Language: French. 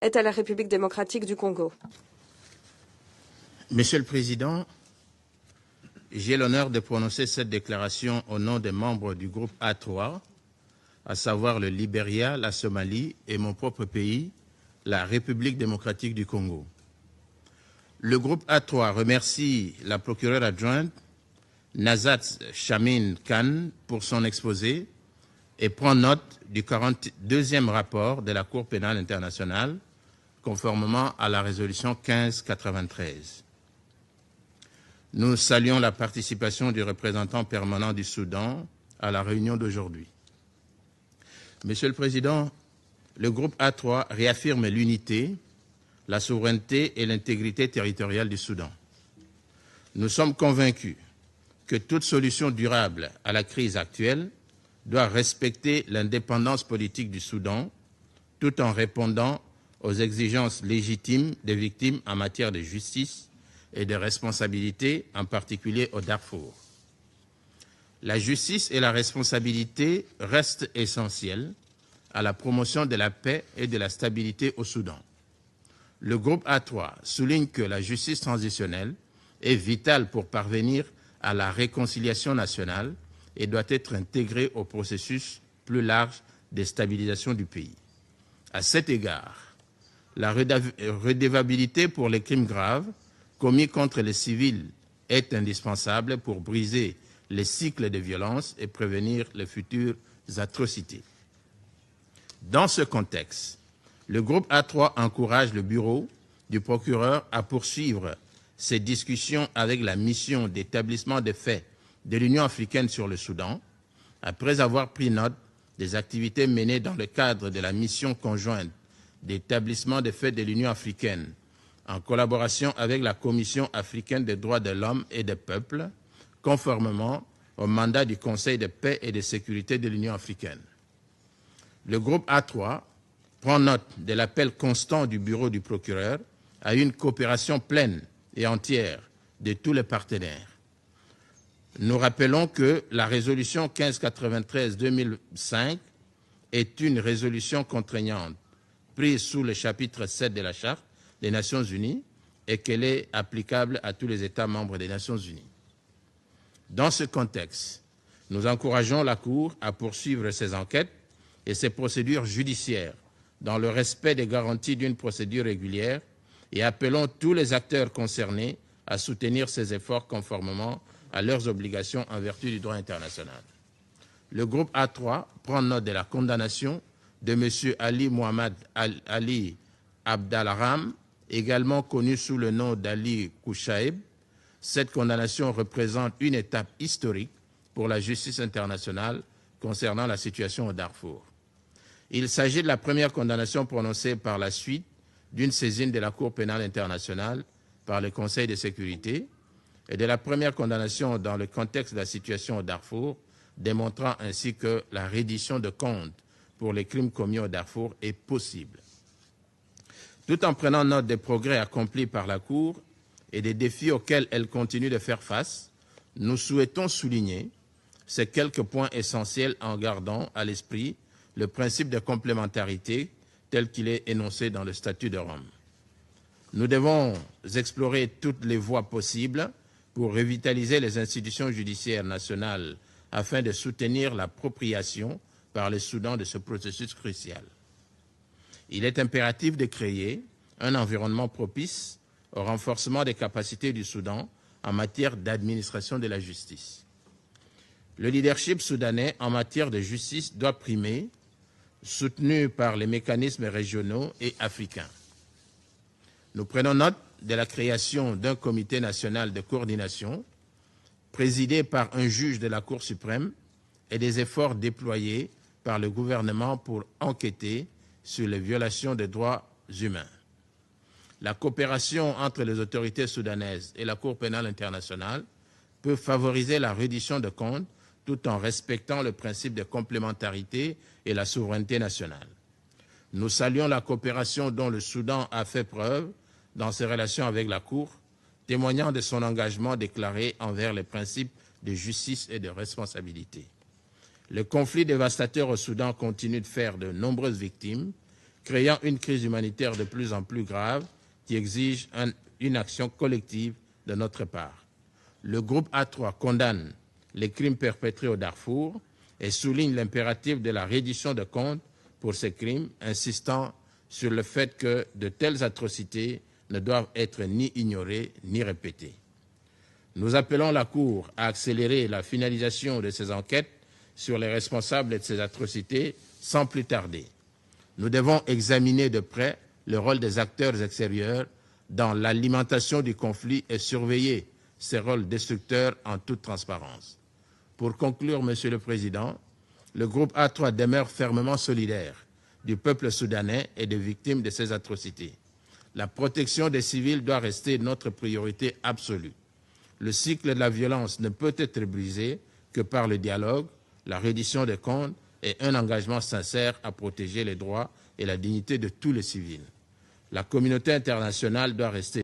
est à la République démocratique du Congo. Monsieur le Président, j'ai l'honneur de prononcer cette déclaration au nom des membres du groupe A3, à savoir le Libéria, la Somalie et mon propre pays, la République démocratique du Congo. Le groupe A3 remercie la procureure adjointe Nazat Chamin Khan pour son exposé et prend note du 42e rapport de la Cour pénale internationale, conformément à la résolution 1593. Nous saluons la participation du représentant permanent du Soudan à la réunion d'aujourd'hui. Monsieur le Président, le groupe A3 réaffirme l'unité, la souveraineté et l'intégrité territoriale du Soudan. Nous sommes convaincus que toute solution durable à la crise actuelle doit respecter l'indépendance politique du Soudan, tout en répondant aux exigences légitimes des victimes en matière de justice et de responsabilité, en particulier au Darfour. La justice et la responsabilité restent essentielles à la promotion de la paix et de la stabilité au Soudan. Le groupe A3 souligne que la justice transitionnelle est vitale pour parvenir à la réconciliation nationale et doit être intégrée au processus plus large de stabilisation du pays. À cet égard, la redevabilité pour les crimes graves commis contre les civils est indispensable pour briser les cycles de violence et prévenir les futures atrocités. Dans ce contexte, le groupe A3 encourage le bureau du procureur à poursuivre ses discussions avec la mission d'établissement des faits de l'Union africaine sur le Soudan, après avoir pris note des activités menées dans le cadre de la mission conjointe d'établissement des faits de l'Union africaine, en collaboration avec la Commission africaine des droits de l'homme et des peuples, conformément au mandat du Conseil de paix et de sécurité de l'Union africaine. Le groupe A3 prend note de l'appel constant du bureau du procureur à une coopération pleine et entière de tous les partenaires. Nous rappelons que la résolution 1593-2005 est une résolution contraignante prise sous le chapitre 7 de la Charte des Nations Unies et qu'elle est applicable à tous les États membres des Nations Unies. Dans ce contexte, nous encourageons la Cour à poursuivre ses enquêtes et ses procédures judiciaires dans le respect des garanties d'une procédure régulière et appelons tous les acteurs concernés à soutenir ces efforts conformément à leurs obligations en vertu du droit international. Le groupe A3 prend note de la condamnation de M. Ali Mohamed Ali Abdalharam, également connu sous le nom d'Ali Kouchaïb. Cette condamnation représente une étape historique pour la justice internationale concernant la situation au Darfour. Il s'agit de la première condamnation prononcée par la suite d'une saisine de la Cour pénale internationale par le Conseil de sécurité et de la première condamnation dans le contexte de la situation au Darfour, démontrant ainsi que la reddition de comptes pour les crimes commis au Darfour est possible. Tout en prenant note des progrès accomplis par la Cour et des défis auxquels elle continue de faire face, nous souhaitons souligner ces quelques points essentiels en gardant à l'esprit le principe de complémentarité tel qu'il est énoncé dans le statut de Rome. Nous devons explorer toutes les voies possibles pour revitaliser les institutions judiciaires nationales afin de soutenir l'appropriation par le Soudan de ce processus crucial. Il est impératif de créer un environnement propice au renforcement des capacités du Soudan en matière d'administration de la justice. Le leadership soudanais en matière de justice doit primer, soutenu par les mécanismes régionaux et africains. Nous prenons note de la création d'un comité national de coordination présidé par un juge de la Cour suprême et des efforts déployés par le gouvernement pour enquêter sur les violations des droits humains. La coopération entre les autorités soudanaises et la Cour pénale internationale peut favoriser la reddition de comptes tout en respectant le principe de complémentarité et la souveraineté nationale. Nous saluons la coopération dont le Soudan a fait preuve dans ses relations avec la Cour, témoignant de son engagement déclaré envers les principes de justice et de responsabilité. Le conflit dévastateur au Soudan continue de faire de nombreuses victimes créant une crise humanitaire de plus en plus grave qui exige une action collective de notre part. Le groupe A3 condamne les crimes perpétrés au Darfour et souligne l'impératif de la reddition de comptes pour ces crimes, insistant sur le fait que de telles atrocités ne doivent être ni ignorées ni répétées. Nous appelons la Cour à accélérer la finalisation de ces enquêtes sur les responsables de ces atrocités sans plus tarder. Nous devons examiner de près le rôle des acteurs extérieurs dans l'alimentation du conflit et surveiller ces rôles destructeurs en toute transparence. Pour conclure, Monsieur le Président, le groupe A3 demeure fermement solidaire du peuple soudanais et des victimes de ces atrocités. La protection des civils doit rester notre priorité absolue. Le cycle de la violence ne peut être brisé que par le dialogue, la reddition des comptes et un engagement sincère à protéger les droits et la dignité de tous les civils. La communauté internationale doit rester